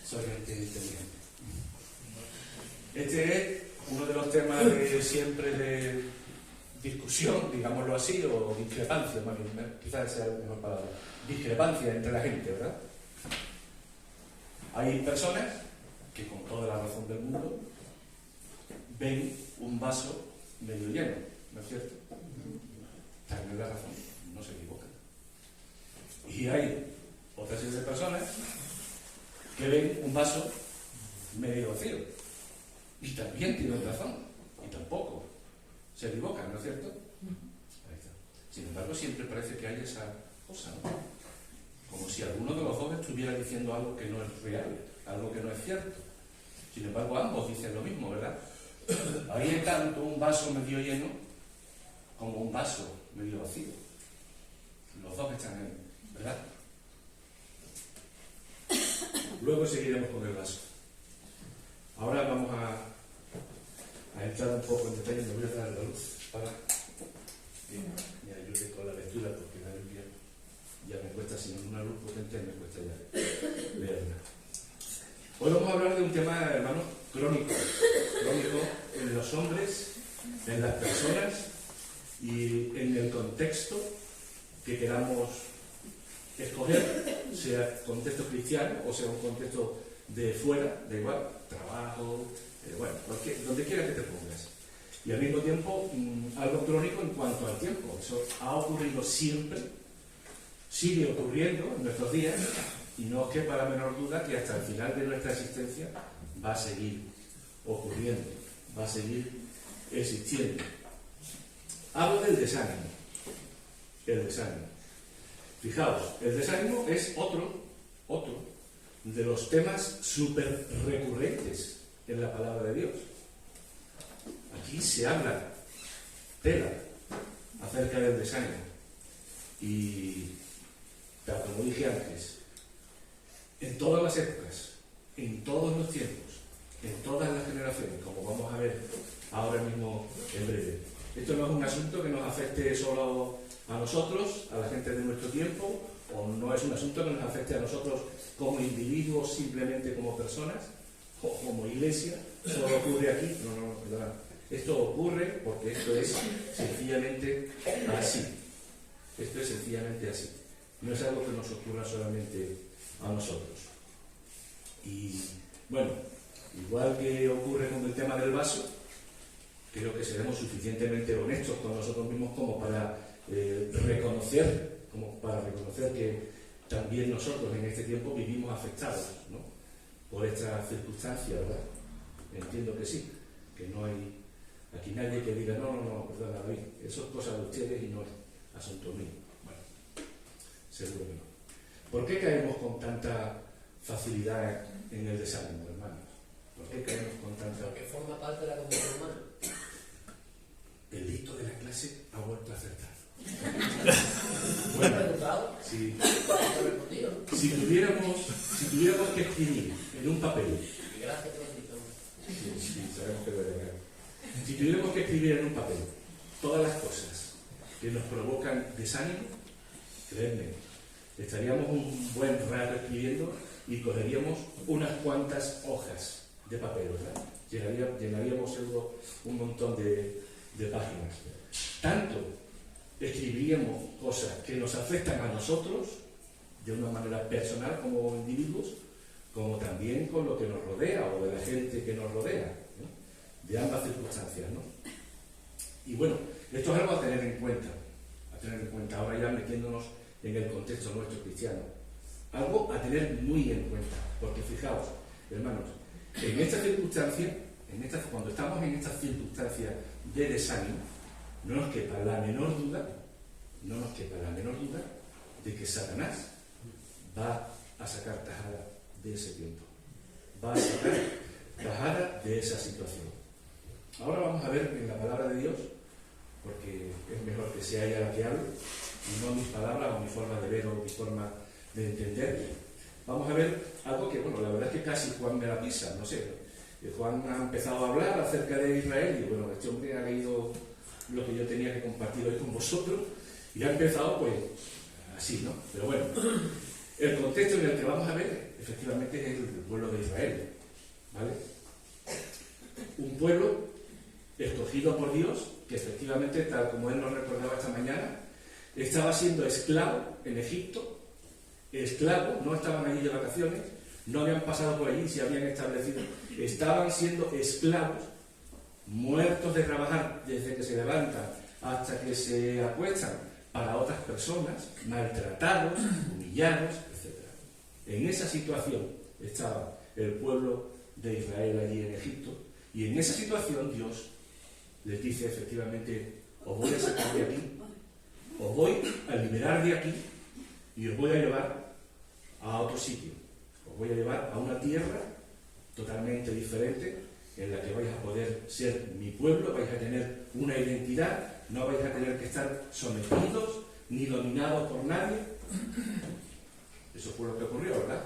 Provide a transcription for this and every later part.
soy gente inteligente. Este es uno de los temas de siempre de discusión, digámoslo así, o discrepancia, más bien, quizás sea la mejor palabra, discrepancia entre la gente, ¿verdad? Hay personas que con toda la razón del mundo ven un vaso medio lleno, ¿no es cierto? Tienen la razón, no se equivocan. Y hay otra serie de personas que ven un vaso medio vacío y también tienen razón y tampoco se equivocan, ¿no es cierto? Ahí está. Sin embargo, siempre parece que hay esa cosa, ¿no? Como si alguno de los dos estuviera diciendo algo que no es real, algo que no es cierto. Sin embargo, ambos dicen lo mismo, ¿verdad? Hay tanto un vaso medio lleno como un vaso medio vacío. Los dos están ahí, ¿verdad? Luego seguiremos con el vaso. Ahora vamos a entrar un poco en detalle. Me voy a dar la luz para que me ayude con la lectura, porque la Biblia ya me cuesta, sin una luz potente me cuesta ya leerla. Hoy vamos a hablar de un tema, hermanos, crónico en los hombres, en las personas y en el contexto que queramos escoger, sea contexto cristiano o sea un contexto de fuera, da igual, trabajo, bueno, donde quiera que te pongas. Y al mismo tiempo, algo crónico en cuanto al tiempo. Eso ha ocurrido siempre, sigue ocurriendo en nuestros días, y no os quepa la menor duda que hasta el final de nuestra existencia va a seguir ocurriendo, va a seguir existiendo. Hablo del desánimo. El desánimo. Fijaos, el desánimo es otro de los temas súper recurrentes en la palabra de Dios. Aquí se habla tela acerca del desánimo. Y, tal como dije antes, en todas las épocas, en todos los tiempos, en todas las generaciones, como vamos a ver ahora mismo en breve. Esto no es un asunto que nos afecte solo a nosotros, a la gente de nuestro tiempo, o no es un asunto que nos afecte a nosotros como individuos, simplemente como personas, o como iglesia. Solo ocurre aquí. No, perdona. Esto ocurre porque esto es sencillamente así. Esto es sencillamente así. No es algo que nos ocurra solamente a nosotros. Y bueno, igual que ocurre con el tema del vaso, creo que seremos suficientemente honestos con nosotros mismos como para reconocer que también nosotros en este tiempo vivimos afectados, ¿no?, por esta circunstancia, ¿verdad? Entiendo que sí, que no hay aquí nadie que diga no, perdona, David, eso es cosa de ustedes y no es asunto mío. Bueno, seguro que no. ¿Por qué caemos con tanta facilidad en el desánimo, hermanos? ¿Por qué caemos con tanta...? Porque forma parte de la condición humana. El hito de la clase ha vuelto a acertar. Bueno, preguntado. Si tuviéramos que escribir en un papel... Y gracias por la invitación. Sí, sabemos que lo llegar. Si tuviéramos que escribir en un papel todas las cosas que nos provocan desánimo, creedme, estaríamos un buen rato escribiendo y cogeríamos unas cuantas hojas de papel, ¿verdad? Llenaríamos seguro un montón de páginas. Tanto escribiríamos cosas que nos afectan a nosotros de una manera personal como individuos, como también con lo que nos rodea o de la gente que nos rodea, ¿no?, de ambas circunstancias, ¿no? Y bueno, esto es algo a tener en cuenta ahora ya metiéndonos en el contexto nuestro cristiano, algo a tener muy en cuenta, porque fijaos, hermanos, en esta circunstancia, cuando estamos en esta circunstancia de desánimo, no nos quepa la menor duda de que Satanás va a sacar tajada de ese tiempo, va a sacar tajada de esa situación. Ahora vamos a ver en la palabra de Dios, porque es mejor que sea ella la que hable y no mis palabras o mi forma de ver o mi forma de entender. Vamos a ver algo que, bueno, la verdad es que casi Juan me la pisa, no sé. Juan ha empezado a hablar acerca de Israel y bueno, este hombre ha leído lo que yo tenía que compartir hoy con vosotros y ha empezado pues así, ¿no? Pero bueno, el contexto en el que vamos a ver efectivamente es el pueblo de Israel, ¿vale? Un pueblo escogido por Dios, que efectivamente, tal como él nos recordaba esta mañana, estaba siendo esclavo en Egipto, esclavo, no estaban allí de vacaciones, no habían pasado por allí, se habían establecido, estaban siendo esclavos, muertos de trabajar desde que se levantan hasta que se acuestan para otras personas, maltratados, humillados, etc. En esa situación estaba el pueblo de Israel allí en Egipto, y en esa situación Dios les dice efectivamente: os voy a sacar de aquí, os voy a liberar de aquí y os voy a llevar a otro sitio, os voy a llevar a una tierra totalmente diferente en la que vais a poder ser mi pueblo, vais a tener una identidad, no vais a tener que estar sometidos ni dominados por nadie. Eso fue lo que ocurrió, ¿verdad?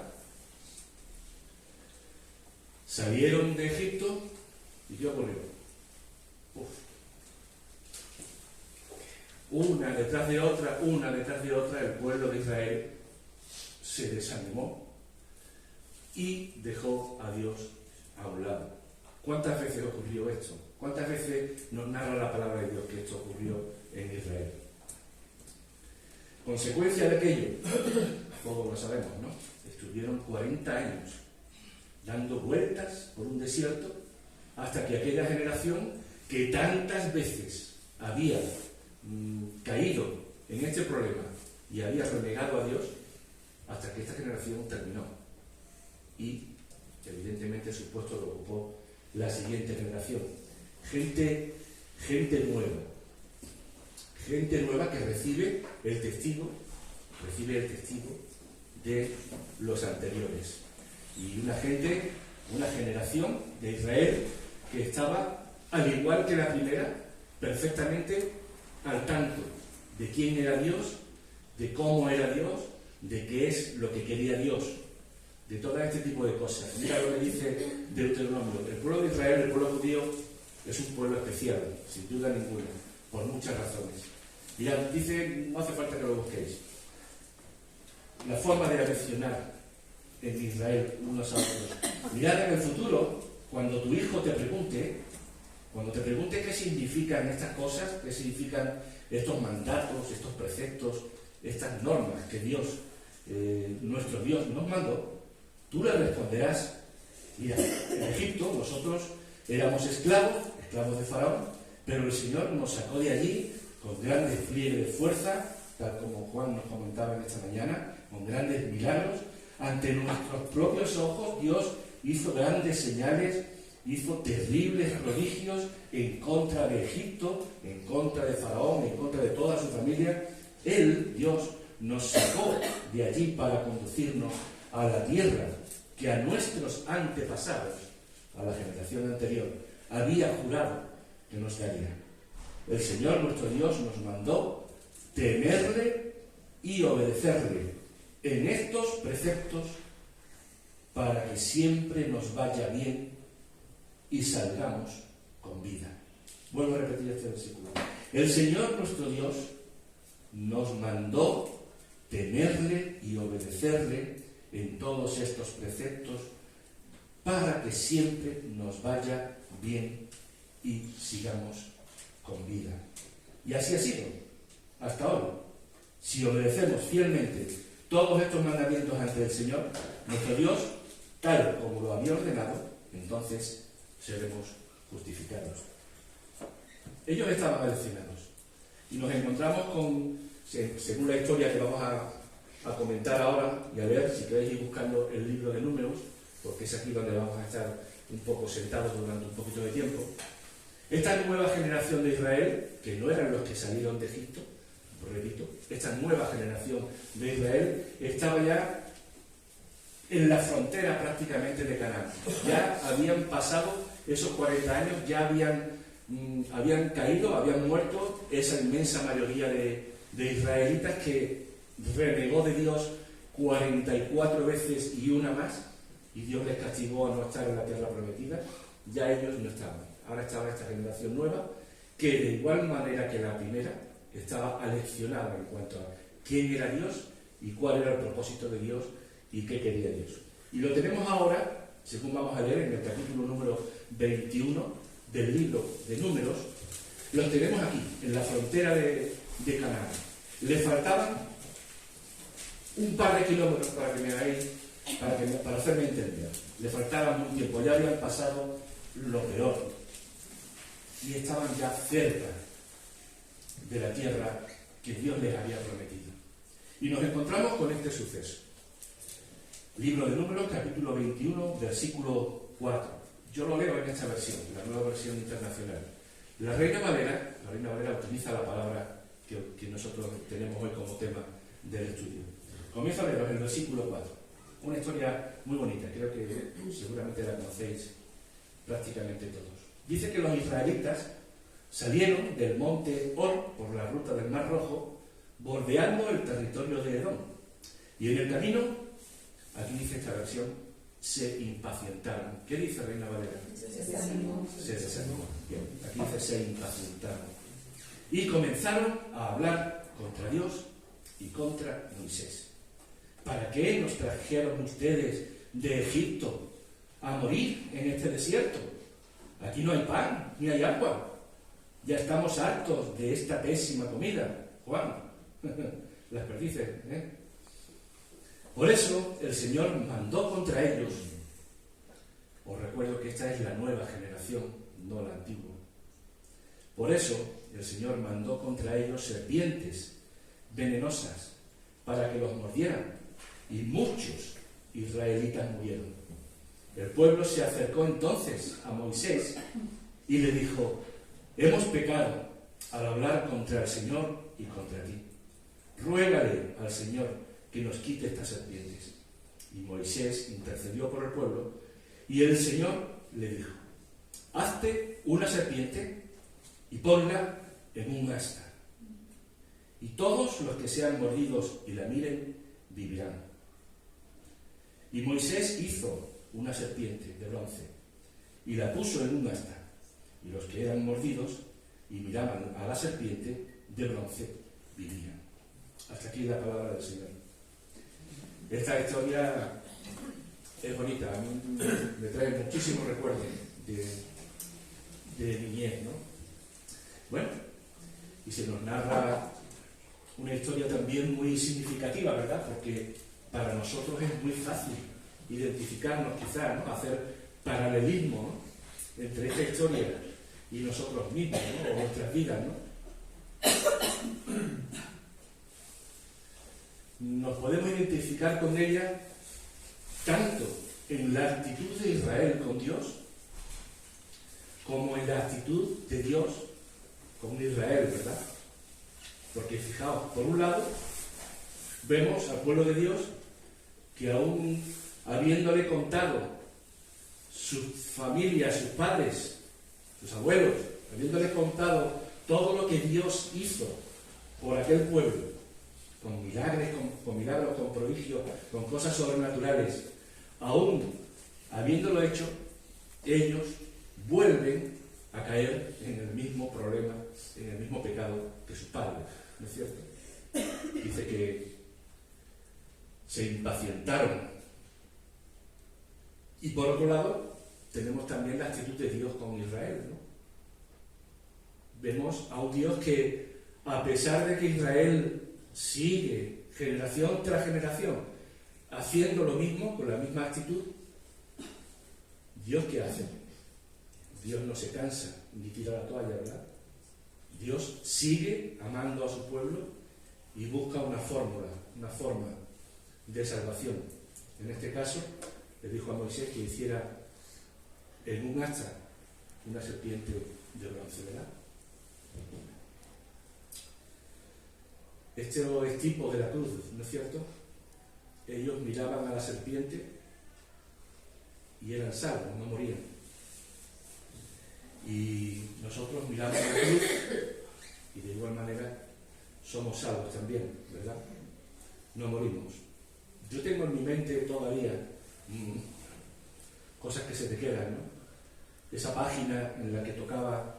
Salieron de Egipto y ¿qué ocurrió? Una detrás de otra, el pueblo de Israel se desanimó y dejó a Dios a un lado. ¿Cuántas veces ocurrió esto? ¿Cuántas veces nos narra la palabra de Dios que esto ocurrió en Israel? Consecuencia de aquello, todos lo sabemos, ¿no? Estuvieron 40 años dando vueltas por un desierto hasta que aquella generación que tantas veces había caído en este problema y había renegado a Dios, hasta que esta generación terminó. Y evidentemente su puesto lo ocupó la siguiente generación. Gente nueva que recibe el testigo de los anteriores. Y una generación de Israel que estaba, al igual que la primera, perfectamente al tanto de quién era Dios, de cómo era Dios, de qué es lo que quería Dios, de todo este tipo de cosas. Mira lo que dice Deuteronomio: el pueblo de Israel, el pueblo judío, es un pueblo especial, sin duda ninguna, por muchas razones. Mirad, dice, no hace falta que lo busquéis, la forma de afeccionar en Israel unos a otros. Mirad en el futuro, cuando tu hijo te pregunte qué significan estas cosas, qué significan estos mandatos, estos preceptos, estas normas que Dios, nuestro Dios, nos mandó, tú le responderás: mira, en Egipto nosotros éramos esclavos de Faraón, pero el Señor nos sacó de allí con gran despliegue de fuerza, tal como Juan nos comentaba en esta mañana, con grandes milagros. Ante nuestros propios ojos Dios hizo grandes señales, hizo terribles prodigios en contra de Egipto, en contra de Faraón, en contra de toda su familia. Él, Dios, nos sacó de allí para conducirnos a la tierra que a nuestros antepasados, a la generación anterior, había jurado que nos daría. El Señor, nuestro Dios, nos mandó temerle y obedecerle en estos preceptos para que siempre nos vaya bien y salgamos con vida. Vuelvo a repetir este versículo. El Señor, nuestro Dios, nos mandó temerle y obedecerle en todos estos preceptos para que siempre nos vaya bien y sigamos con vida. Y así ha sido hasta hoy. Si obedecemos fielmente todos estos mandamientos ante el Señor, nuestro Dios, tal como lo había ordenado, entonces seremos justificados. Ellos estaban aleccionados y nos encontramos con, según la historia que vamos a comentar ahora y a leer, si queréis ir buscando el libro de Números, porque es aquí donde vamos a estar un poco sentados durante un poquito de tiempo. Esta nueva generación de Israel, que no eran los que salieron de Egipto, repito, esta nueva generación de Israel estaba ya en la frontera prácticamente de Canaán. Ya habían pasado esos 40 años, ya habían caído, habían muerto esa inmensa mayoría de israelitas que renegó de Dios 44 veces y una más, y Dios les castigó a no estar en la tierra prometida. Ya ellos no estaban. Ahora estaba esta generación nueva, que de igual manera que la primera, estaba aleccionada en cuanto a quién era Dios y cuál era el propósito de Dios y qué quería Dios. Y lo tenemos ahora, según vamos a leer en el capítulo número 21 del libro de Números, los tenemos aquí, en la frontera de Canaán. Le faltaban un par de kilómetros para que me hagáis, para hacerme entender. Le faltaba un tiempo, ya habían pasado lo peor. Y estaban ya cerca de la tierra que Dios les había prometido. Y nos encontramos con este suceso. Libro de Números, capítulo 21, versículo 4. Yo lo leo en esta versión, la nueva versión internacional. La Reina Valera utiliza la palabra que nosotros tenemos hoy como tema del estudio. Comienzo a leeros el versículo 4. Una historia muy bonita, creo que seguramente la conocéis prácticamente todos. Dice que los israelitas salieron del monte Or por la ruta del Mar Rojo, bordeando el territorio de Edom. Y en el camino, aquí dice esta versión, se impacientaron. ¿Qué dice Reina Valera? Se desanimó. Bien, aquí dice se impacientaron. Y comenzaron a hablar contra Dios y contra Moisés. ¿Para qué nos trajeron ustedes de Egipto a morir en este desierto? Aquí no hay pan, ni hay agua. Ya estamos hartos de esta pésima comida. Juan, las perdices, ¿eh? Por eso el Señor mandó contra ellos. Os recuerdo que esta es la nueva generación, no la antigua. Por eso el Señor mandó contra ellos serpientes venenosas para que los mordieran, y muchos israelitas murieron. El pueblo se acercó entonces a Moisés y le dijo: hemos pecado al hablar contra el Señor y contra ti. Ruégale al Señor que nos quite estas serpientes. Y Moisés intercedió por el pueblo, y el Señor le dijo: hazte una serpiente y ponla en un asta, y todos los que sean mordidos y la miren vivirán. Y Moisés hizo una serpiente de bronce y la puso en un asta, y los que eran mordidos y miraban a la serpiente de bronce vivían. Hasta aquí la palabra del Señor. Esta historia es bonita, a mí me trae muchísimos recuerdos de niñez, ¿no? Bueno, y se nos narra una historia también muy significativa, ¿verdad? Porque para nosotros es muy fácil identificarnos, quizás, ¿no? Hacer paralelismo, ¿no? Entre esta historia y nosotros mismos, ¿no? O nuestras vidas, ¿no? Nos podemos identificar con ella tanto en la actitud de Israel con Dios, como en la actitud de Dios con Israel, ¿verdad? Porque fijaos, por un lado, vemos al pueblo de Dios que aún habiéndole contado sus familias, sus padres, sus abuelos, habiéndole contado todo lo que Dios hizo por aquel pueblo, con milagros, con prodigios, con cosas sobrenaturales, aún habiéndolo hecho, ellos vuelven a caer en el mismo problema, en el mismo pecado que sus padres, ¿no es cierto? Dice que se impacientaron. Y por otro lado, tenemos también la actitud de Dios con Israel, ¿no? Vemos a un Dios que, a pesar de que Israel sigue generación tras generación haciendo lo mismo, con la misma actitud, ¿Dios qué hace? Dios no se cansa ni tira la toalla, ¿verdad? Dios sigue amando a su pueblo y busca una fórmula, una forma de salvación. En este caso, le dijo a Moisés que hiciera en un asta una serpiente de bronce, ¿verdad? Este es tipo de la cruz, ¿no es cierto? Ellos miraban a la serpiente y eran salvos, no morían. Y nosotros miramos a la cruz y de igual manera somos salvos también, ¿verdad? No morimos. Yo tengo en mi mente todavía cosas que se te quedan, ¿no? Esa página en la que tocaba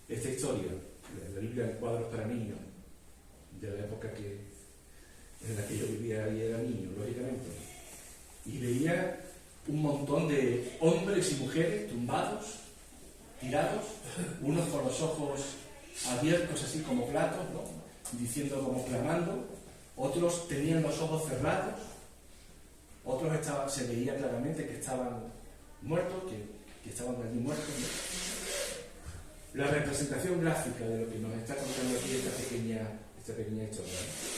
esta historia, la Biblia en cuadros para niños, de la época en la que yo vivía y era niño, lógicamente. y veía un montón de hombres y mujeres tumbados, tirados, unos con los ojos abiertos así como platos, ¿no? Diciendo como clamando, otros tenían los ojos cerrados, otros se veía claramente que estaban muertos, que estaban allí muertos, ¿no? La representación gráfica de lo que nos está contando aquí esta pequeña historia, ¿no?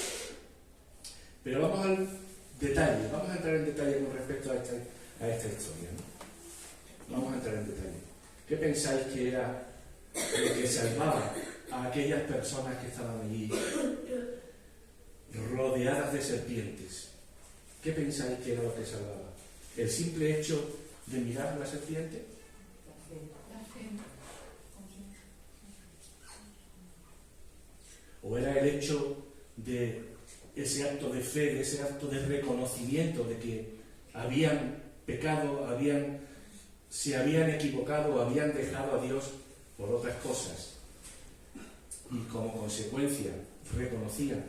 Pero vamos al detalle, vamos a entrar en detalle con respecto a esta historia, ¿no? Vamos a entrar en detalle. ¿Qué pensáis que era lo que salvaba a aquellas personas que estaban allí rodeadas de serpientes? ¿Qué pensáis que era lo que salvaba? ¿El simple hecho de mirar a la serpiente? ¿O era el hecho de ese acto de fe, de ese acto de reconocimiento de que habían pecado, se habían equivocado, habían dejado a Dios por otras cosas y como consecuencia reconocían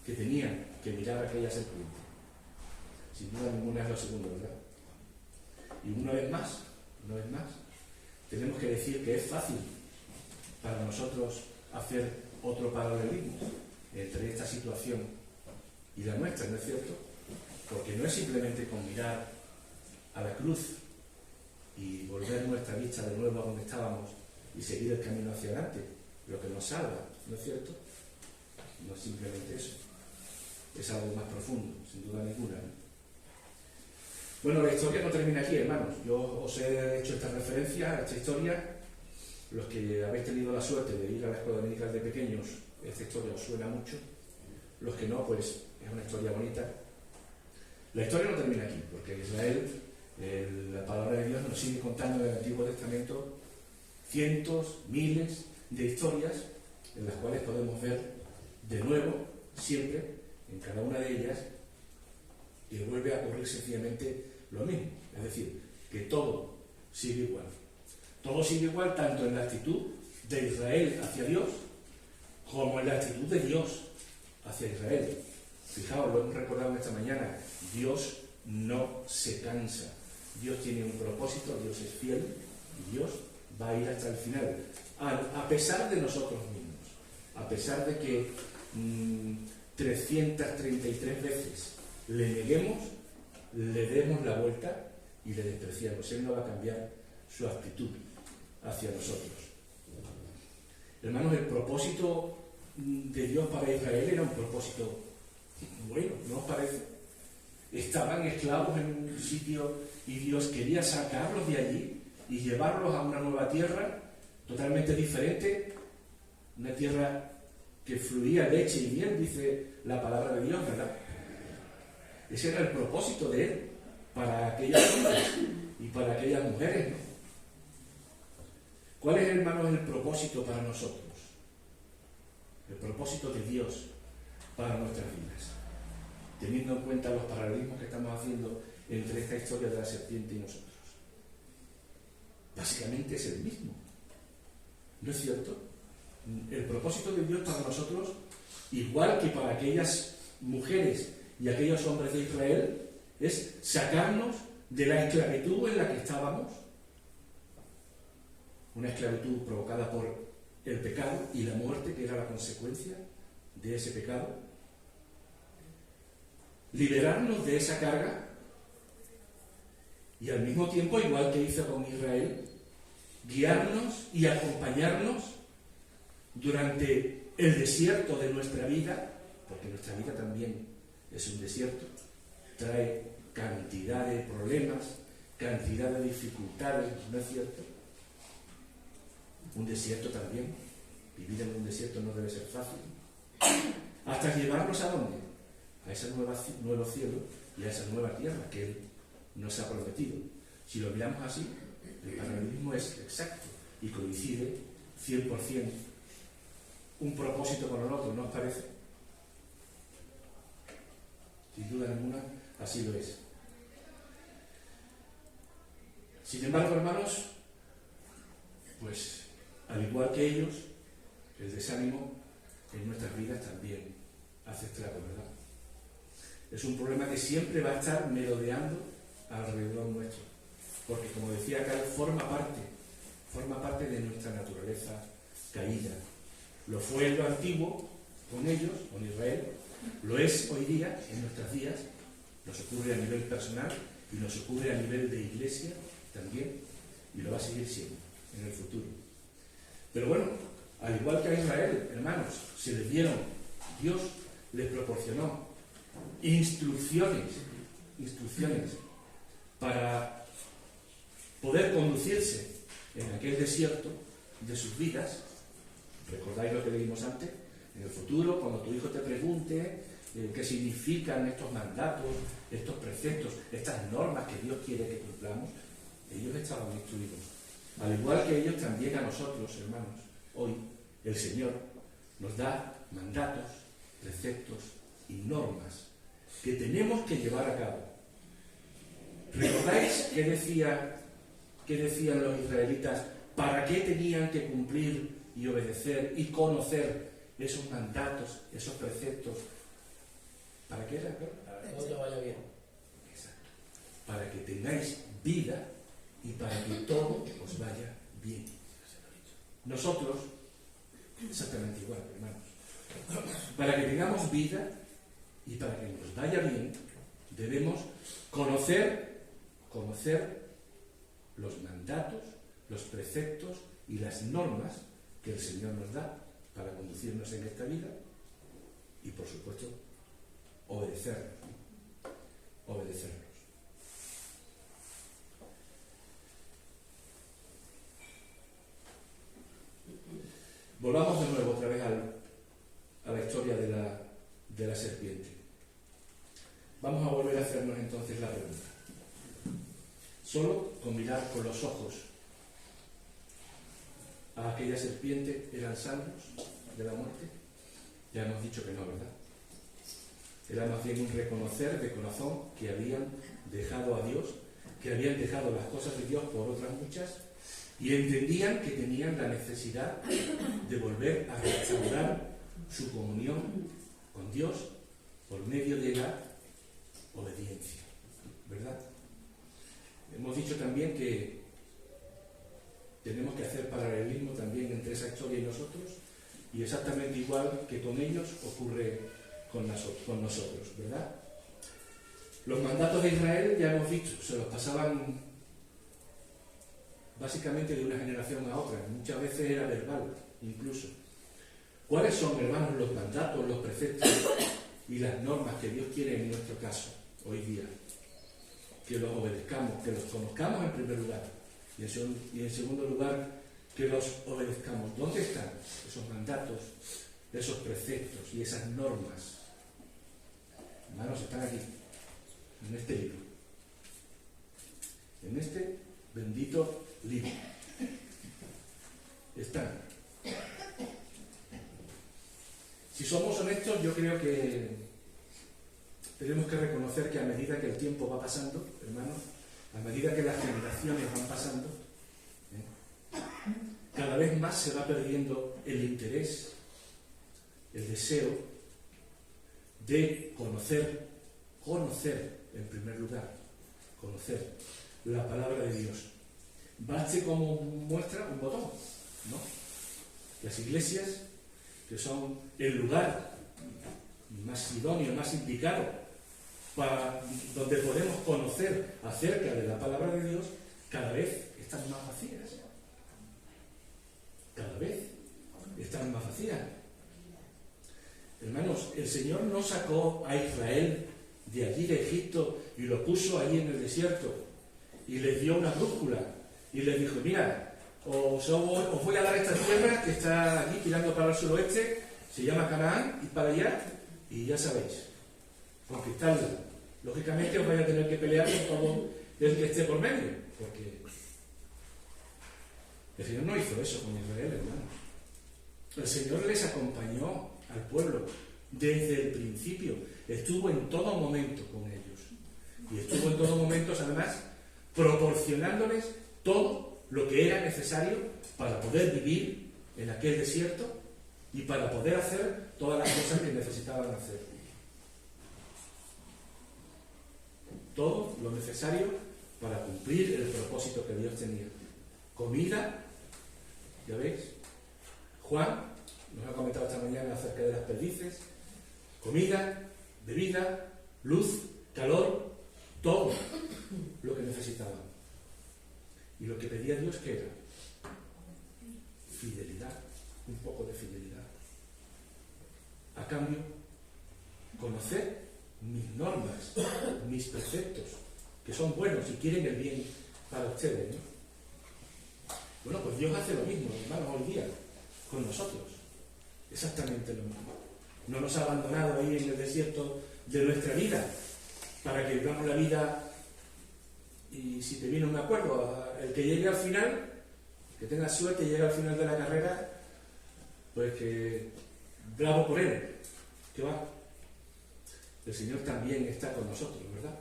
que tenían que mirar a aquella serpiente? Sin duda ninguna es lo segundo, ¿verdad? Y una vez más, tenemos que decir que es fácil para nosotros hacer otro paralelismo entre esta situación y la nuestra, ¿no es cierto? Porque no es simplemente con mirar a la cruz y volver nuestra vista de nuevo a donde estábamos y seguir el camino hacia adelante lo que nos salva, ¿no es cierto? No es simplemente eso, es algo más profundo, sin duda ninguna, ¿no? Bueno, la historia no termina aquí, hermanos. Yo os he hecho esta referencia a esta historia. Los que habéis tenido la suerte de ir a la escuela dominical de pequeños, esta historia os suena mucho. Los que no, pues es una historia bonita. La historia no termina aquí, porque Israel, la palabra de Dios nos sigue contando en el Antiguo Testamento cientos, miles de historias en las cuales podemos ver de nuevo, siempre, en cada una de ellas, que vuelve a ocurrir sencillamente lo mismo. Es decir, que todo sigue igual. Todo sigue igual tanto en la actitud de Israel hacia Dios como en la actitud de Dios hacia Israel. Fijaos, lo hemos recordado esta mañana, Dios no se cansa. Dios tiene un propósito, Dios es fiel y Dios va a ir hasta el final. A pesar de nosotros mismos, a pesar de que 333 veces le neguemos, le demos la vuelta y le despreciamos. Él no va a cambiar su actitud hacia nosotros. Hermanos, el propósito de Dios para Israel era un propósito bueno, ¿no os parece? Estaban esclavos en un sitio y Dios quería sacarlos de allí y llevarlos a una nueva tierra totalmente diferente, una tierra que fluía leche y miel, dice la palabra de Dios, ¿verdad? Ese era el propósito de Él para aquellos hombres y para aquellas mujeres, ¿no? ¿Cuál es, hermanos, el propósito para nosotros? El propósito de Dios para nuestras vidas, teniendo en cuenta los paralelismos que estamos haciendo entre esta historia de la serpiente y nosotros. Básicamente es el mismo, ¿no es cierto? El propósito de Dios para nosotros, igual que para aquellas mujeres y aquellos hombres de Israel, es sacarnos de la esclavitud en la que estábamos, una esclavitud provocada por el pecado y la muerte, que era la consecuencia de ese pecado, liberarnos de esa carga y al mismo tiempo, igual que hizo con Israel, guiarnos y acompañarnos durante el desierto de nuestra vida, porque nuestra vida también es un desierto, trae cantidad de problemas, cantidad de dificultades, ¿no es cierto? Un desierto también, vivir en un desierto no debe ser fácil, hasta llevarnos ¿a dónde? A ese nuevo cielo y a esa nueva tierra que Él nos ha prometido. Si lo miramos así, el paralelismo es exacto y coincide 100%, un propósito con el otro, ¿no os parece? Sin duda ninguna, así lo es. Sin embargo, hermanos, pues al igual que ellos, el desánimo en nuestras vidas también hace estragos, ¿verdad? Es un problema que siempre va a estar merodeando alrededor nuestro. Porque, como decía acá, forma parte de nuestra naturaleza caída. Lo fue en lo antiguo con ellos, con Israel, lo es hoy día en nuestros días, nos ocurre a nivel personal y nos ocurre a nivel de iglesia también, y lo va a seguir siendo en el futuro. Pero bueno, al igual que a Israel, hermanos, se les dieron, Dios les proporcionó instrucciones para poder conducirse en aquel desierto de sus vidas. ¿Recordáis lo que leímos antes? En el futuro, cuando tu hijo te pregunte qué significan estos mandatos, estos preceptos, estas normas que Dios quiere que cumplamos, ellos estaban instruidos. Al igual que ellos, también a nosotros, hermanos, hoy el Señor nos da mandatos, preceptos y normas que tenemos que llevar a cabo. ¿Recordáis qué decían los israelitas? ¿Para qué tenían que cumplir y obedecer y conocer esos mandatos, esos preceptos? ¿Para qué era? Para que todo te vaya bien. Exacto. Para que tengáis vida y para que todo os vaya bien. Nosotros, exactamente igual, hermanos. Para que tengamos vida y para que nos vaya bien, debemos conocer los mandatos, los preceptos y las normas que el Señor nos da para conducirnos en esta vida y, por supuesto, obedecerlos. Volvamos de nuevo otra vez a la historia de la serpiente. Vamos a volver a hacernos entonces la pregunta. Solo con mirar con los ojos a aquella serpiente, ¿eran salvos de la muerte? Ya hemos dicho que no, ¿verdad? Era más bien un reconocer de corazón que habían dejado a Dios, que habían dejado las cosas de Dios por otras muchas, y entendían que tenían la necesidad de volver a restaurar su comunión con Dios por medio de la obediencia, ¿verdad? Hemos dicho también que tenemos que hacer paralelismo también entre esa historia y nosotros, y exactamente igual que con ellos ocurre con nosotros, ¿verdad? Los mandatos de Israel, ya hemos dicho, se los pasaban básicamente de una generación a otra, muchas veces era verbal incluso. ¿Cuáles son, hermanos, los mandatos, los preceptos y las normas que Dios quiere en nuestro caso hoy día? Que los obedezcamos, que los conozcamos en primer lugar y en segundo lugar que los obedezcamos. ¿Dónde están esos mandatos, esos preceptos y esas normas? Hermanos, están aquí, en este libro, en este bendito libro. Están. Si somos honestos, yo creo que tenemos que reconocer que a medida que el tiempo va pasando, hermanos, a medida que las generaciones van pasando, cada vez más se va perdiendo el interés, el deseo de conocer en primer lugar, conocer la palabra de Dios. Baste como muestra un botón, ¿no? Las iglesias, que son el lugar más idóneo, más indicado, donde podemos conocer acerca de la palabra de Dios, cada vez están más vacías. Cada vez están más vacías. Hermanos, el Señor no sacó a Israel de allí de Egipto y lo puso allí en el desierto y les dio una brújula y les dijo: mira, os voy a dar esta tierra que está aquí tirando para el suroeste, se llama Canaán, y para allá, y ya sabéis, conquistadla. Lógicamente os vais a tener que pelear con todo el que esté por medio, porque el Señor no hizo eso con Israel, hermanos. El Señor les acompañó al pueblo desde el principio, estuvo en todo momento con ellos, y estuvo en todo momento, además, proporcionándoles todo lo que era necesario para poder vivir en aquel desierto y para poder hacer todas las cosas que necesitaban hacer. todo lo necesario para cumplir el propósito que Dios tenía. Comida, ya veis, Juan nos ha comentado esta mañana acerca de las perdices, comida, bebida, luz, calor, todo lo que necesitaban. Y lo que pedía Dios, ¿qué era? Fidelidad, un poco de fidelidad. A cambio, conocer mis normas, mis preceptos, que son buenos y quieren el bien para ustedes, ¿no? Bueno, pues Dios hace lo mismo, hermanos, hoy día, con nosotros. Exactamente lo mismo. No nos ha abandonado ahí en el desierto de nuestra vida para que vivamos la vida y si te viene un acuerdo, el que llegue al final, que tenga suerte y llegue al final de la carrera, pues que bravo por él, que va. El Señor también está con nosotros, ¿verdad?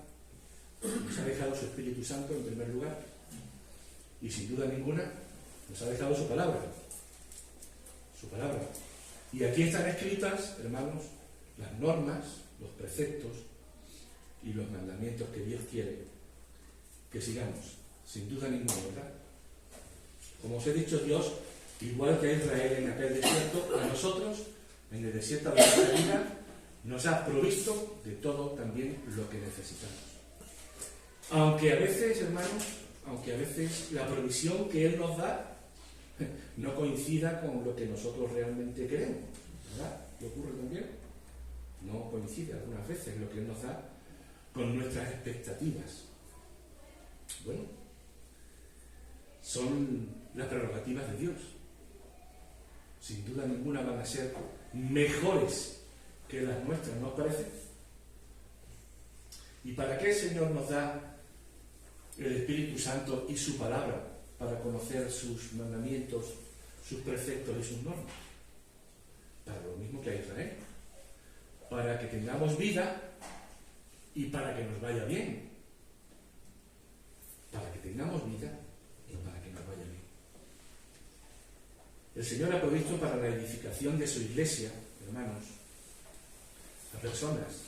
Nos ha dejado su Espíritu Santo en primer lugar y sin duda ninguna nos ha dejado su palabra. Su palabra. Y aquí están escritas, hermanos, las normas, los preceptos y los mandamientos que Dios quiere que sigamos, sin duda ninguna, ¿verdad? Como os he dicho, Dios, igual que a Israel en aquel desierto, a nosotros, en el desierto de nuestra vida, nos ha provisto de todo también lo que necesitamos. Aunque a veces, hermanos, la provisión que Él nos da no coincida con lo que nosotros realmente queremos, ¿verdad? ¿Qué ocurre también? No coincide algunas veces lo que Él nos da con nuestras expectativas. Bueno, son las prerrogativas de Dios. Sin duda ninguna van a ser mejores que las nuestras, ¿no os parece? ¿Y para qué el Señor nos da el Espíritu Santo y su palabra? Para conocer sus mandamientos, sus preceptos y sus normas. Para lo mismo que a Israel. Para que tengamos vida y para que nos vaya bien. Para que tengamos vida y para que nos vaya bien. El Señor ha provisto para la edificación de su iglesia, hermanos, a personas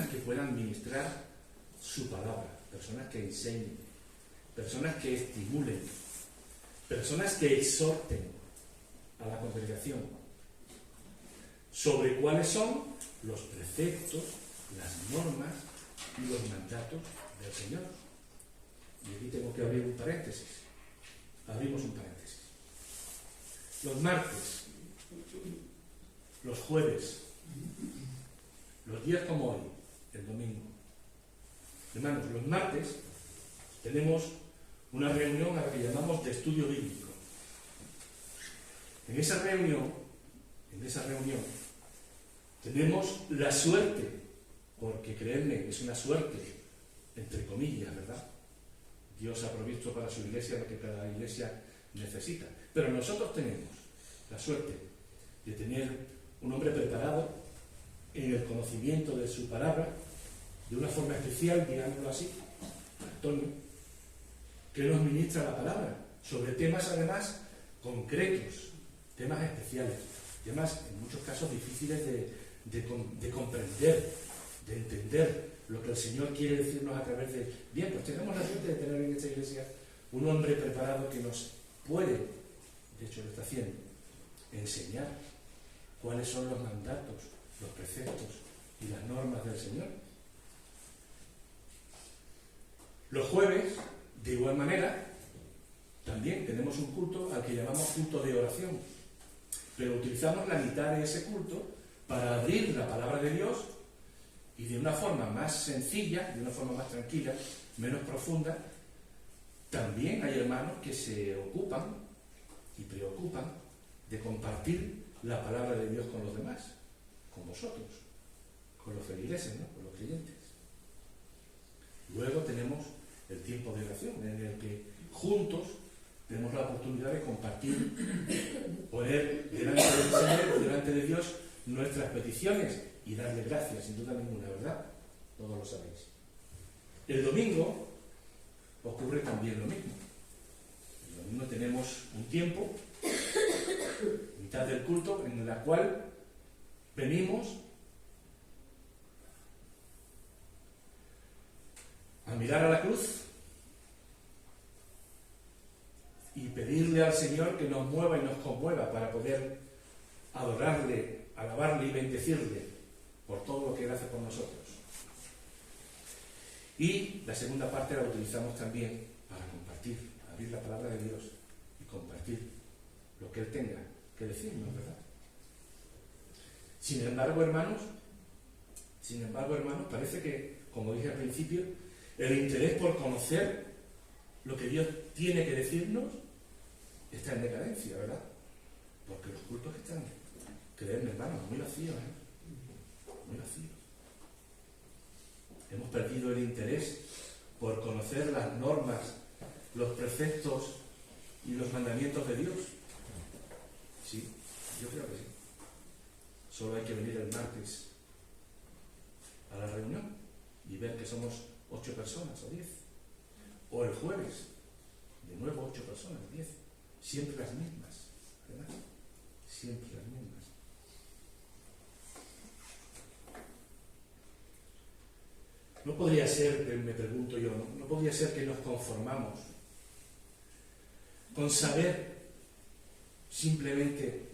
que puedan ministrar su palabra, personas que enseñen, personas que estimulen, personas que exhorten a la congregación sobre cuáles son los preceptos, las normas y los mandatos del Señor. Y aquí tengo que abrir un paréntesis. Abrimos un paréntesis. Los martes, los jueves, los días como hoy, el domingo. Hermanos, los martes tenemos una reunión a la que llamamos de estudio bíblico. En esa reunión tenemos la suerte, porque creedme, es una suerte, entre comillas, ¿verdad? Dios ha provisto para su iglesia lo que cada iglesia necesita. Pero nosotros tenemos la suerte de tener un hombre preparado en el conocimiento de su palabra, de una forma especial, digámoslo así, Antonio, que nos ministra la palabra, sobre temas además concretos, temas especiales, temas en muchos casos difíciles de comprender, de entender lo que el Señor quiere decirnos a través de... Bien, pues tenemos la suerte de tener en esta iglesia un hombre preparado que nos puede, de hecho lo está haciendo, enseñar cuáles son los mandatos, los preceptos y las normas del Señor. Los jueves, de igual manera, también tenemos un culto al que llamamos culto de oración, pero utilizamos la mitad de ese culto para abrir la palabra de Dios y de una forma más sencilla, de una forma más tranquila, menos profunda. También hay hermanos que se ocupan y preocupan de compartir la palabra de Dios con los demás, con vosotros, con los feligreses, ¿no? Con los creyentes. Luego tenemos el tiempo de oración, en el que juntos tenemos la oportunidad de compartir, poner delante del Señor, delante de Dios, nuestras peticiones y darle gracias, sin duda ninguna, ¿verdad? Todos lo sabéis. El domingo ocurre también lo mismo. El domingo tenemos un tiempo, mitad del culto, en la cual venimos a mirar a la cruz y pedirle al Señor que nos mueva y nos conmueva para poder adorarle, alabarle y bendecirle por todo lo que Él hace por nosotros. Y la segunda parte la utilizamos también para compartir, abrir la palabra de Dios y compartir lo que Él tenga que decirnos, ¿verdad? Sin embargo, hermanos, parece que, como dije al principio, el interés por conocer lo que Dios tiene que decirnos está en decadencia, ¿verdad? Porque los cultos están, créanme, hermanos, muy vacíos, muy vacíos. Hemos perdido el interés por conocer las normas, los preceptos y los mandamientos de Dios. Sí, yo creo que sí. Solo hay que venir el martes a la reunión y ver que somos 8 personas o 10. O el jueves, de nuevo 8 personas, 10. Siempre las mismas, ¿verdad? Siempre las mismas. No podría ser, me pregunto yo, no podría ser que nos conformamos con saber simplemente,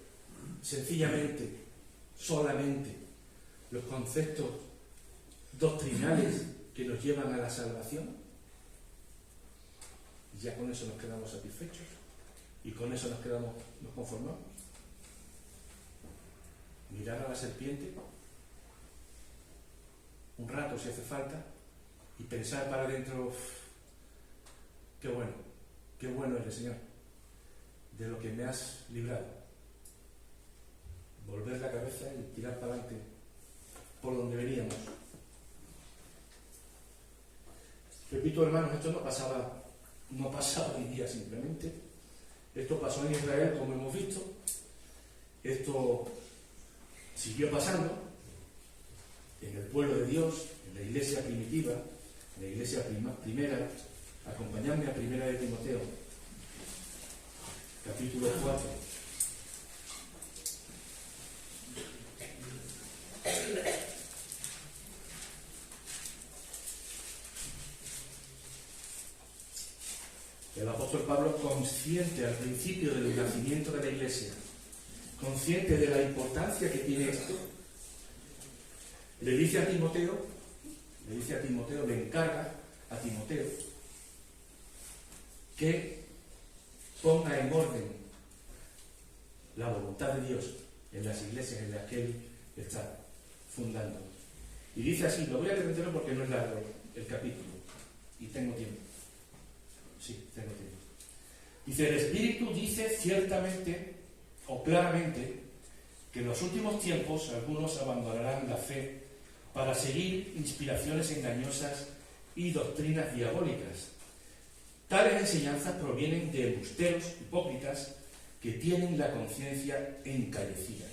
sencillamente, solamente los conceptos doctrinales que nos llevan a la salvación, y ya con eso nos quedamos satisfechos y con eso nos conformamos. Mirar a la serpiente un rato si hace falta y pensar para adentro, qué bueno eres, Señor, de lo que me has librado. Volver la cabeza y tirar para adelante por donde veníamos. Repito, hermanos, esto no pasaba hoy día simplemente. Esto pasó en Israel, como hemos visto. Esto siguió pasando en el pueblo de Dios, en la iglesia primitiva, en la iglesia primera. Acompañadme a 1 de Timoteo, capítulo 4. El apóstol Pablo, consciente al principio del nacimiento de la iglesia, consciente de la importancia que tiene esto, le dice a Timoteo, le encarga a Timoteo que ponga en orden la voluntad de Dios en las iglesias en las que él está fundando. Y dice así, lo voy a leer entero porque no es largo el capítulo y tengo tiempo. Sí, tengo tiempo. Dice, el Espíritu dice ciertamente o claramente que en los últimos tiempos algunos abandonarán la fe para seguir inspiraciones engañosas y doctrinas diabólicas. Tales enseñanzas provienen de embusteros hipócritas que tienen la conciencia encallecida,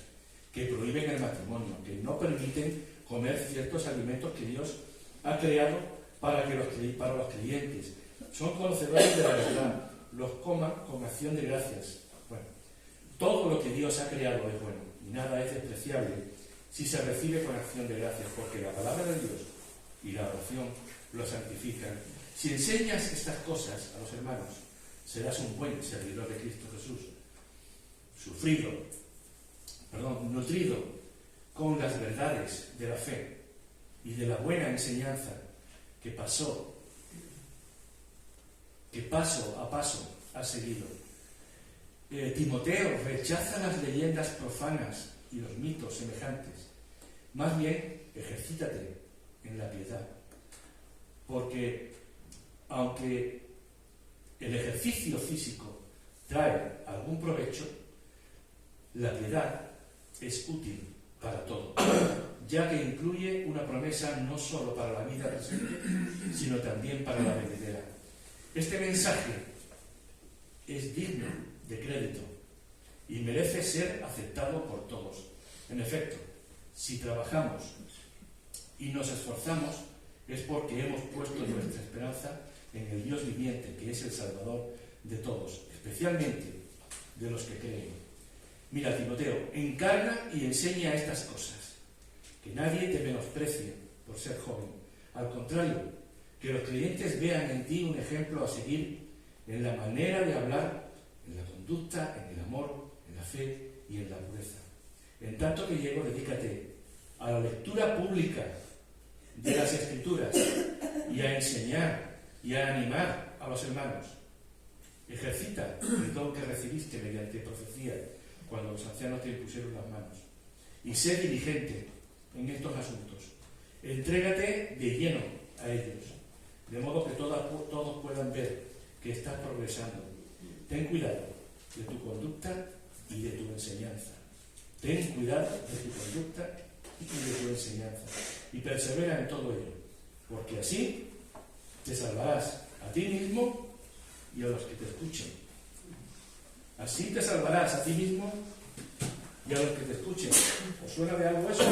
que prohíben el matrimonio, que no permiten comer ciertos alimentos que Dios ha creado para los creyentes. Son conocedores de la verdad, los coman con acción de gracias. Bueno, todo lo que Dios ha creado es bueno, y nada es despreciable si se recibe con acción de gracias, porque la palabra de Dios y la oración lo santifican. Si enseñas estas cosas a los hermanos, serás un buen servidor de Cristo Jesús, nutrido con las verdades de la fe y de la buena enseñanza que paso a paso ha seguido. Timoteo rechaza las leyendas profanas y los mitos semejantes. Más bien, ejercítate en la piedad, porque aunque el ejercicio físico trae algún provecho, la piedad es útil para todo, ya que incluye una promesa no solo para la vida presente, sino también para la venidera. Este mensaje es digno de crédito y merece ser aceptado por todos. En efecto, si trabajamos y nos esforzamos, es porque hemos puesto nuestra esperanza en el Dios viviente, que es el Salvador de todos, especialmente de los que creen. Mira, Timoteo, encarga y enseña estas cosas, que nadie te menosprecie por ser joven. Al contrario, Que los creyentes vean en ti un ejemplo a seguir en la manera de hablar, en la conducta, en el amor, en la fe y en la pureza. En tanto que llego, dedícate a la lectura pública de las Escrituras y a enseñar y a animar a los hermanos. Ejercita el don que recibiste mediante profecía cuando los ancianos te impusieron las manos. Y sé diligente en estos asuntos. Entrégate de lleno a ellos, de modo que todos puedan ver que estás progresando. Ten cuidado de tu conducta y de tu enseñanza. Ten cuidado de tu conducta y de tu enseñanza. Y persevera en todo ello, porque así te salvarás a ti mismo y a los que te escuchen. Así te salvarás a ti mismo y a los que te escuchen. ¿Os suena de algo eso?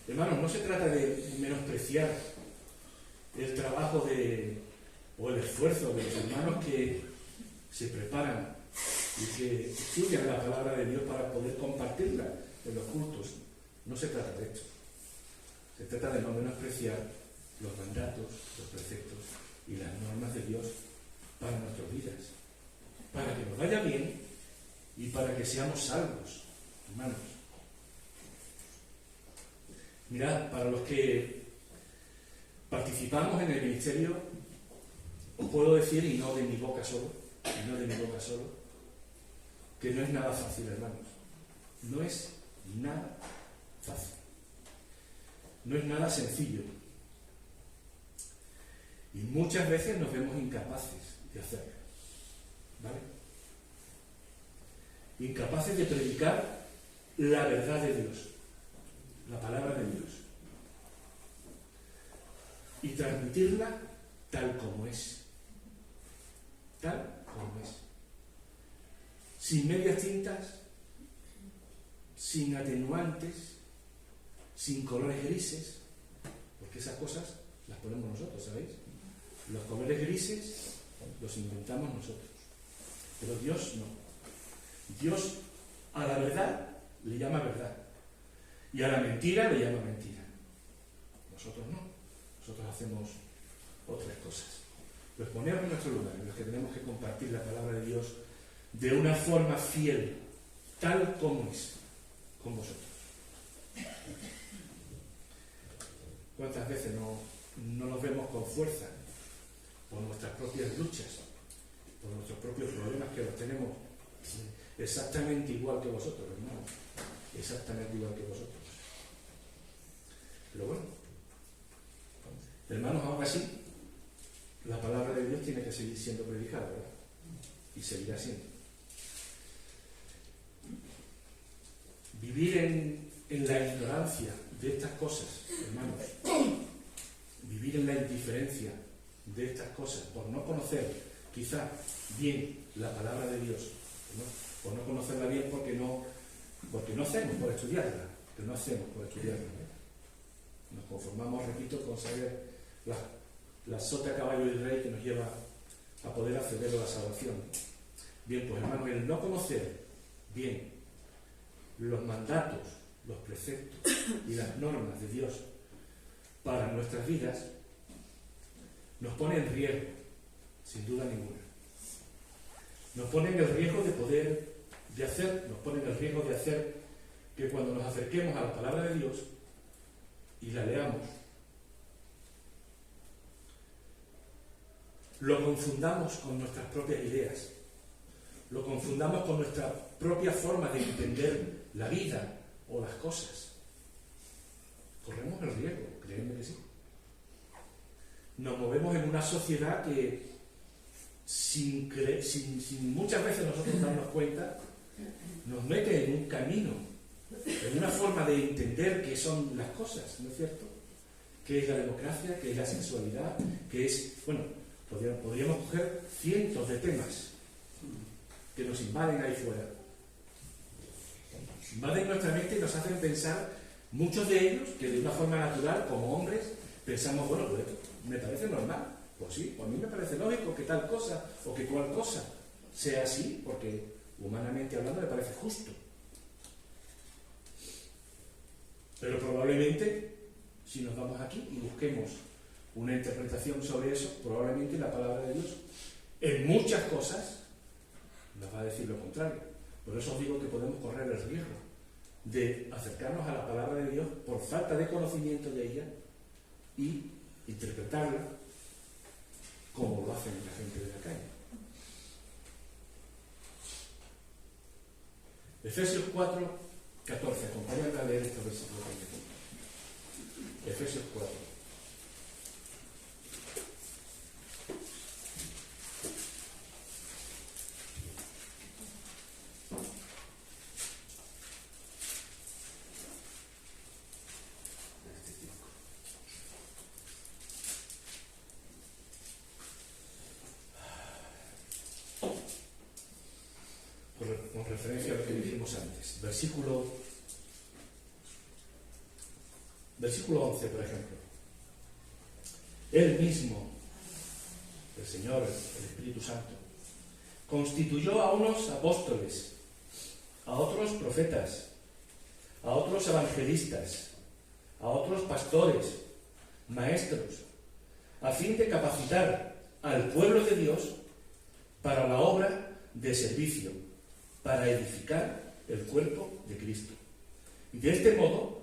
Hermanos, no se trata de menospreciar el trabajo o el esfuerzo de los hermanos que se preparan y que estudian la palabra de Dios para poder compartirla en los cultos. No se trata de esto. Se trata de no menospreciar los mandatos, los preceptos y las normas de Dios para nuestras vidas, para que nos vaya bien y para que seamos salvos, hermanos. Mirad, para los que participamos en el ministerio, os puedo decir, y no de mi boca solo, que no es nada fácil, hermanos. No es nada fácil. No es nada sencillo. Y muchas veces nos vemos incapaces de hacerlo. ¿Vale? Incapaces de predicar la verdad de Dios, la palabra de Dios, y transmitirla tal como es. Tal como es. Sin medias tintas, sin atenuantes, sin colores grises, porque esas cosas las ponemos nosotros, ¿sabéis? Los colores grises los inventamos nosotros, pero Dios no. Dios a la verdad le llama verdad y a la mentira le llama mentira. Nosotros no, nosotros hacemos otras cosas. Pues poneros en nuestro lugar, en los que tenemos que compartir la palabra de Dios de una forma fiel, tal como es, con vosotros. ¿Cuántas veces no nos vemos con fuerza por nuestras propias luchas, por nuestros propios problemas, que los tenemos exactamente igual que vosotros, hermanos? Exactamente igual que vosotros. Pero bueno, hermanos, aún así, la palabra de Dios tiene que seguir siendo predicada, ¿verdad? Y seguirá siendo. Vivir en la ignorancia de estas cosas, hermanos, vivir en la indiferencia de estas cosas, por no conocer quizá bien la palabra de Dios, ¿no? Por no conocerla bien porque no hacemos por estudiarla, pero no hacemos por estudiarla, ¿no? Nos conformamos, repito, con saber la sota, caballo y rey que nos lleva a poder acceder a la salvación. Bien, pues hermano, el no conocer bien los mandatos, los preceptos y las normas de Dios para nuestras vidas nos pone en riesgo, sin duda ninguna. Nos pone en el riesgo nos pone en el riesgo de hacer que cuando nos acerquemos a la palabra de Dios y la leamos, lo confundamos con nuestras propias ideas, lo confundamos con nuestra propia forma de entender la vida o las cosas. Corremos el riesgo, créanme que sí. Nos movemos en una sociedad que, sin muchas veces nosotros darnos cuenta, nos mete en un camino, en una forma de entender qué son las cosas, ¿no es cierto? ¿Qué es la democracia? ¿Qué es la sexualidad? ¿Qué es...? Bueno, podríamos coger cientos de temas que nos invaden ahí fuera. Invaden nuestra mente y nos hacen pensar, muchos de ellos, que de una forma natural, como hombres, pensamos, bueno, pues me parece normal. Pues sí, pues a mí me parece lógico que tal cosa o que cual cosa sea así, porque humanamente hablando me parece justo. Pero probablemente si nos vamos aquí y busquemos una interpretación sobre eso, probablemente la palabra de Dios en muchas cosas nos va a decir lo contrario. Por eso os digo que podemos correr el riesgo de acercarnos a la palabra de Dios por falta de conocimiento de ella y interpretarla como lo hacen la gente de la calle. Efesios 4, 14. Acompáñame a leer este versículo también. Efesios 4. Con referencia a lo que dijimos antes. Versículo 11, por ejemplo. Él mismo, el Señor, el Espíritu Santo, constituyó a unos apóstoles, a otros profetas, a otros evangelistas, a otros pastores, maestros, a fin de capacitar al pueblo de Dios para la obra de servicio, para edificar el cuerpo de Cristo. Y de este modo,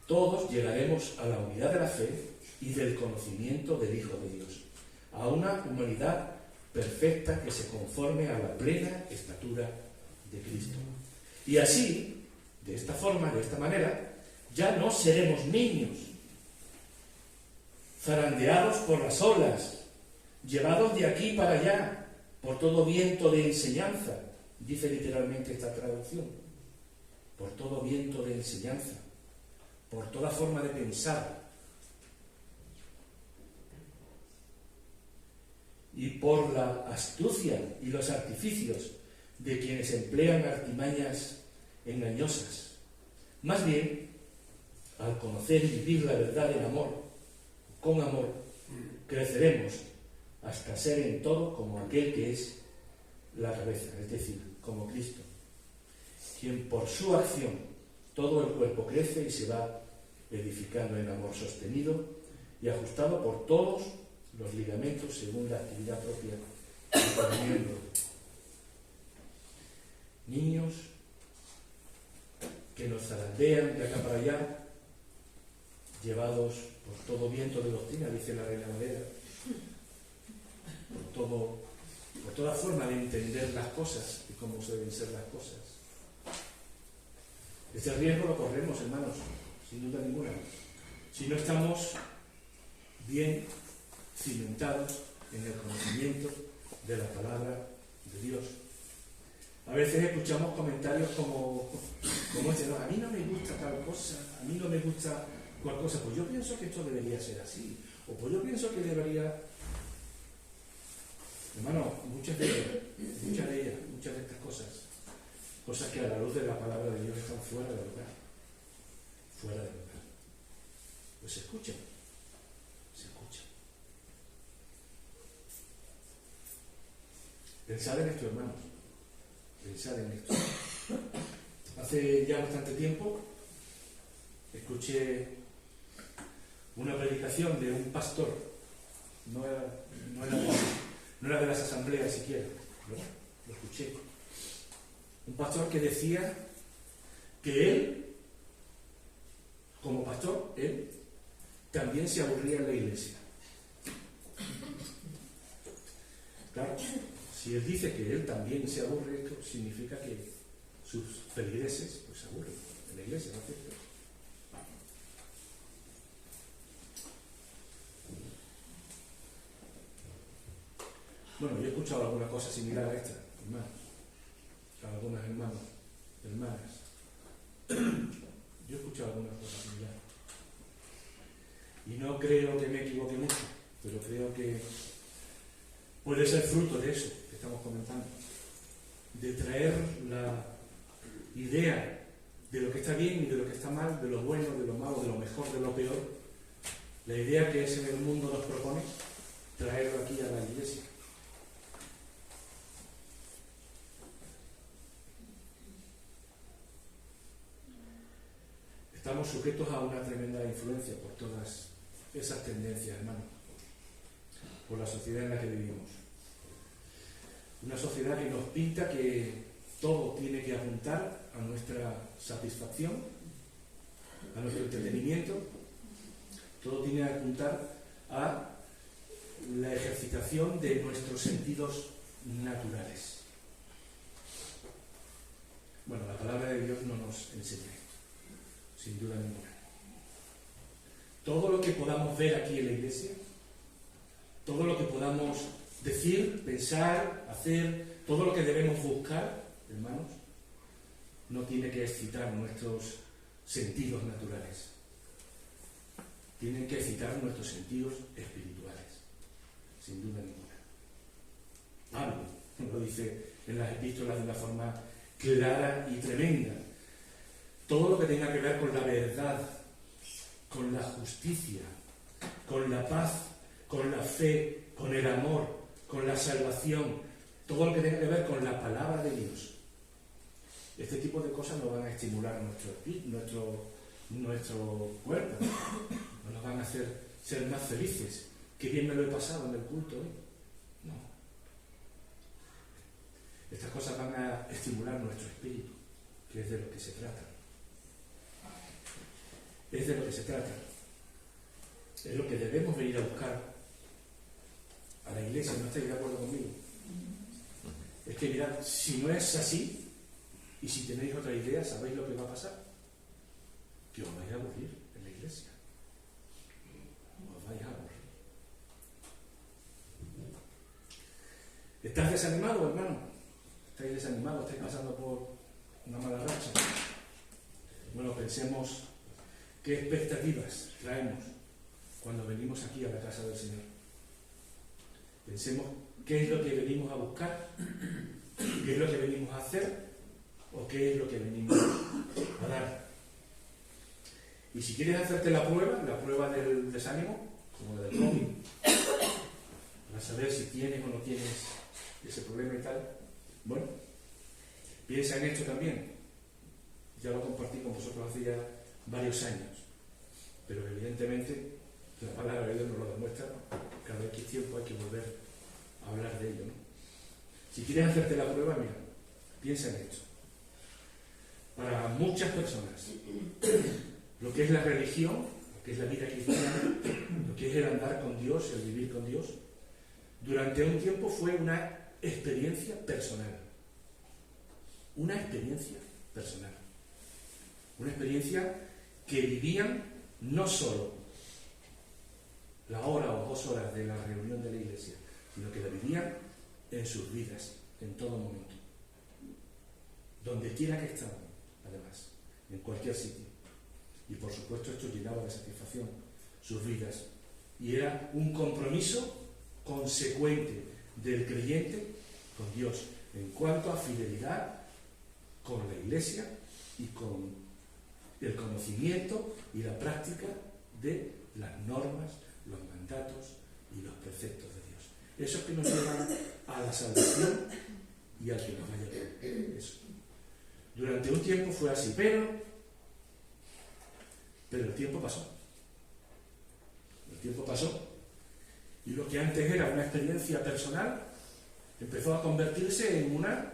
todos llegaremos a la unidad de la fe y del conocimiento del Hijo de Dios, a una humanidad perfecta que se conforme a la plena estatura de Cristo. Y así, de esta forma, de esta manera, ya no seremos niños, zarandeados por las olas, llevados de aquí para allá, por todo viento de enseñanza, dice literalmente esta traducción, por todo viento de enseñanza, por toda forma de pensar, y por la astucia y los artificios de quienes emplean artimañas engañosas. Más bien, al conocer y vivir la verdad del amor, con amor, creceremos hasta ser en todo como aquel que es la cabeza, es decir, como Cristo, quien por su acción todo el cuerpo crece y se va edificando en amor sostenido y ajustado por todos los ligamentos según la actividad propia de cada miembro. Niños que nos zarandean de acá para allá, llevados por todo viento de doctrina, dice la Reina Valera, por toda forma de entender las cosas y cómo deben ser las cosas. Este riesgo lo corremos, hermanos, sin duda ninguna, si no estamos bien cimentados en el conocimiento de la palabra de Dios. A veces escuchamos comentarios como este, no, a mí no me gusta tal cosa, a mí no me gusta cual cosa, pues yo pienso que esto debería ser así, o pues yo pienso que debería... Hermano, muchas de estas cosas que a la luz de la palabra de Dios están fuera de lugar. Pues se escuchan. Pensad en esto, hermanos. Pensad en esto. Hace ya bastante tiempo escuché una predicación de un pastor. No era de las asambleas siquiera, lo escuché. Un pastor que decía que él, como pastor, él también se aburría en la iglesia. Claro, si él dice que él también se aburre, esto significa que sus feligreses pues, se aburren en la iglesia, ¿no es cierto? Bueno, yo he escuchado alguna cosa similar a esta, hermanos, a algunas hermanas. Yo he escuchado alguna cosa similar. Y no creo que me equivoque mucho, pero creo que puede ser fruto de eso que estamos comentando, de traer la idea de lo que está bien y de lo que está mal, de lo bueno, de lo malo, de lo mejor, de lo peor, la idea que ese el mundo nos propone, traerlo aquí a la iglesia. Estamos estamos sujetos a una tremenda influencia por todas esas tendencias, hermano, por la sociedad en la que vivimos. Una sociedad que nos pinta que todo tiene que apuntar a nuestra satisfacción, a nuestro entretenimiento, todo tiene que apuntar a la ejercitación de nuestros sentidos naturales. Bueno, la palabra de Dios no nos enseña esto, sin duda ninguna. Todo lo que podamos ver aquí en la iglesia, todo lo que podamos decir, pensar, hacer, todo lo que debemos buscar, hermanos, no tiene que excitar nuestros sentidos naturales. Tienen que excitar nuestros sentidos espirituales, sin duda ninguna. Pablo lo dice en las epístolas de una forma clara y tremenda. Todo lo que tenga que ver con la verdad, con la justicia, con la paz, con la fe, con el amor, con la salvación, todo lo que tenga que ver con la palabra de Dios. Este tipo de cosas nos van a estimular nuestro cuerpo, nos van a hacer ser más felices. Qué bien me lo he pasado en el culto hoy. No. Estas cosas van a estimular nuestro espíritu, que es de lo que se trata. Es de lo que se trata. Es lo que debemos venir a buscar a la iglesia. ¿No estáis de acuerdo conmigo? Es que mirad, si no es así, y si tenéis otra idea, ¿sabéis lo que va a pasar? Que os vais a aburrir en la iglesia. Os vais a aburrir. ¿Estás desanimado, hermano? ¿Estáis desanimados? ¿Estáis pasando por una mala racha? Bueno, pensemos qué expectativas traemos cuando venimos aquí a la casa del Señor. Pensemos qué es lo que venimos a buscar, qué es lo que venimos a hacer o qué es lo que venimos a dar. Y si quieres hacerte la prueba del desánimo, como la del COVID, para saber si tienes o no tienes ese problema y tal, bueno, piensa en esto también. Ya lo compartí con vosotros hace ya varios años, pero evidentemente la palabra de Dios nos lo demuestra. Cada X tiempo hay que volver a hablar de ello, ¿no? Si quieres hacerte la prueba, mira, piensa en esto. Para muchas personas, lo que es la religión, lo que es la vida cristiana, lo que es el andar con Dios, el vivir con Dios, durante un tiempo fue una experiencia personal. Una experiencia personal. Una experiencia que vivían no solo la hora o 2 horas de la reunión de la iglesia, sino que la vivían en sus vidas, en todo momento. Donde quiera que estaban, además, en cualquier sitio. Y por supuesto esto llenaba de satisfacción sus vidas. Y era un compromiso consecuente del creyente con Dios en cuanto a fidelidad con la iglesia y con el conocimiento y la práctica de las normas, los mandatos y los preceptos de Dios. Esos que nos llevan a la salvación y al que nos vaya bien. Eso. Durante un tiempo fue así, pero el tiempo pasó. El tiempo pasó y lo que antes era una experiencia personal empezó a convertirse en una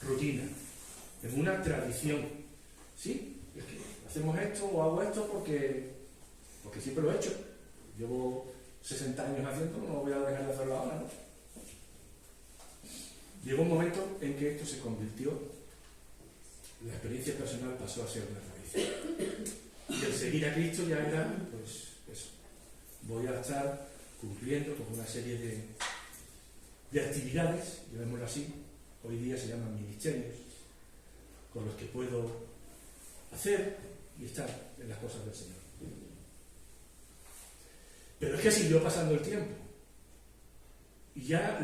rutina, en una tradición. ¿Sí? Es que hacemos esto o hago esto porque siempre lo he hecho. Llevo 60 años haciéndolo, no voy a dejar de hacerlo ahora, ¿no? Llegó un momento en que esto se convirtió, la experiencia personal pasó a ser una tradición. Y el seguir a Cristo ya era, pues, eso. Voy a estar cumpliendo con una serie de actividades, llamémoslo así, hoy día se llaman ministerios, con los que puedo hacer y estar en las cosas del Señor. Pero es que siguió pasando el tiempo. Y ya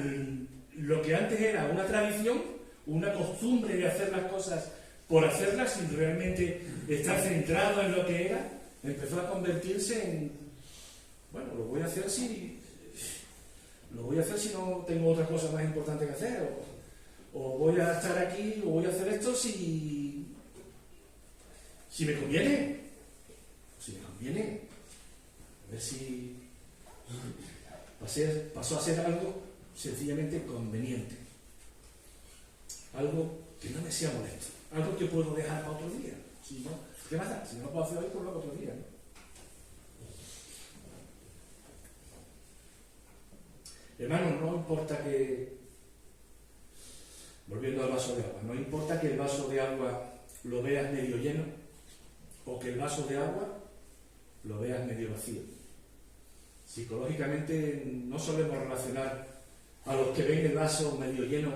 lo que antes era una tradición, una costumbre de hacer las cosas por hacerlas sin realmente estar centrado en lo que era, empezó a convertirse en, bueno, lo voy a hacer si no tengo otra cosa más importante que hacer, o voy a estar aquí, o voy a hacer esto si Si me conviene, a ver si pasó a ser algo sencillamente conveniente, algo que no me sea molesto, algo que puedo dejar para otro día. Si no, ¿qué más da? Si no lo puedo hacer hoy, pues lo hago otro día, ¿no? Hermanos, no importa que, volviendo al vaso de agua, no importa que el vaso de agua lo veas medio lleno o que el vaso de agua lo veas medio vacío. Psicológicamente no solemos relacionar a los que ven el vaso medio lleno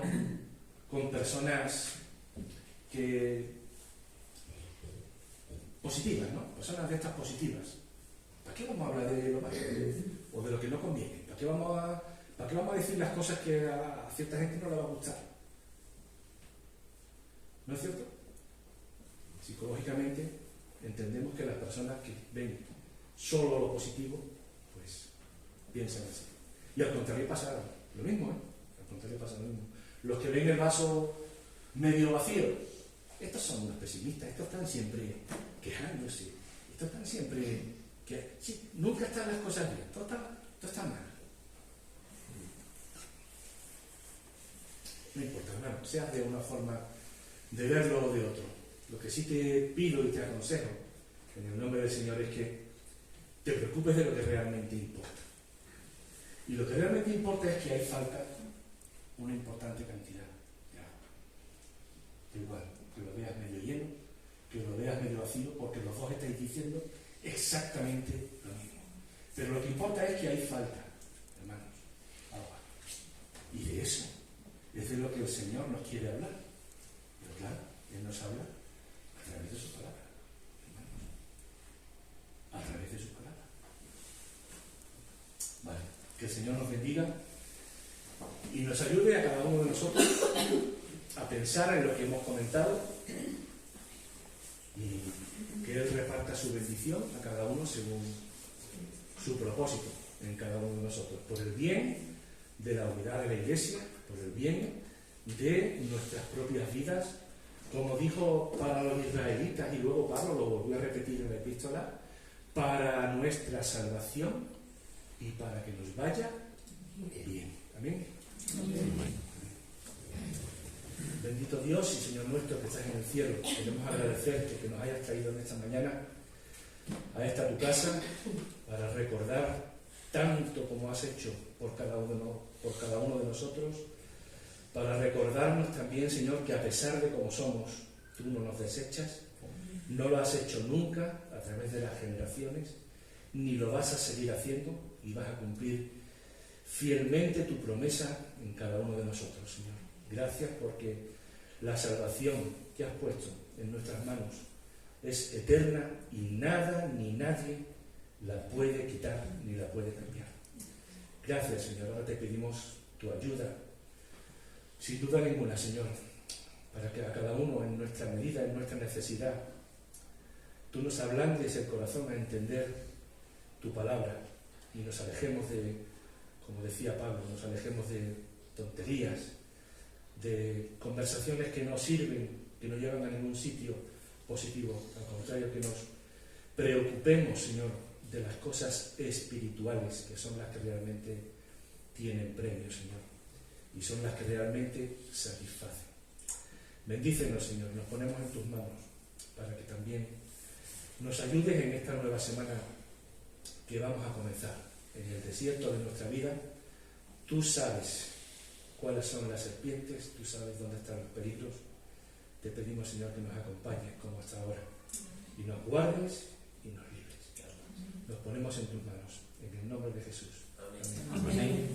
con personas positivas, ¿no? Personas de estas positivas. ¿Para qué vamos a hablar de lo malo o de lo que no conviene? ¿Para qué vamos a decir las cosas que a cierta gente no le va a gustar? ¿No es cierto? Psicológicamente entendemos que las personas que ven solo lo positivo, pues piensan así. Y al contrario pasa lo mismo, ¿eh? Al contrario pasa lo mismo. Los que ven el vaso medio vacío, estos son unos pesimistas, estos están siempre quejándose, estos están siempre sí, nunca están las cosas bien, todo está mal. No importa, hermano, sea de una forma de verlo o de otro. Lo que sí te pido y te aconsejo en el nombre del Señor es que te preocupes de lo que realmente importa. Y lo que realmente importa es que hay falta una importante cantidad de agua. Igual, que lo veas medio lleno, que lo veas medio vacío, porque los dos estáis diciendo exactamente lo mismo. Pero lo que importa es que hay falta, hermanos, agua. Y de eso es de lo que el Señor nos quiere hablar. Pero claro, Él nos habla a través de su palabra, hermanos. A través de su palabra. Vale, que el Señor nos bendiga y nos ayude a cada uno de nosotros a pensar en lo que hemos comentado y que Él reparta su bendición a cada uno según su propósito en cada uno de nosotros, por el bien de la unidad de la Iglesia, por el bien de nuestras propias vidas, como dijo para los israelitas y luego Pablo lo volvió a repetir en la epístola, para nuestra salvación y para que nos vaya bien. Amén. Amén. Bendito Dios y Señor nuestro que estás en el cielo, queremos agradecerte que nos hayas traído en esta mañana a esta tu casa para recordar tanto como has hecho por cada uno de nosotros, para recordarnos también, Señor, que a pesar de cómo somos, tú no nos desechas, no lo has hecho nunca a través de las generaciones, ni lo vas a seguir haciendo y vas a cumplir fielmente tu promesa en cada uno de nosotros, Señor. Gracias porque la salvación que has puesto en nuestras manos es eterna y nada ni nadie la puede quitar ni la puede cambiar. Gracias, Señor. Ahora te pedimos tu ayuda, sin duda ninguna, Señor, para que a cada uno en nuestra medida, en nuestra necesidad, tú nos ablandes el corazón a entender tu palabra y nos alejemos de, como decía Pablo, nos alejemos de tonterías, de conversaciones que no sirven, que no llevan a ningún sitio positivo. Al contrario, que nos preocupemos, Señor, de las cosas espirituales, que son las que realmente tienen premio, Señor, y son las que realmente satisfacen. Bendícenos, Señor, nos ponemos en tus manos para que también nos ayudes en esta nueva semana que vamos a comenzar. En el desierto de nuestra vida, tú sabes cuáles son las serpientes, tú sabes dónde están los peligros. Te pedimos, Señor, que nos acompañes como hasta ahora y nos guardes y nos libres. Nos ponemos en tus manos, en el nombre de Jesús. Amén. Amén.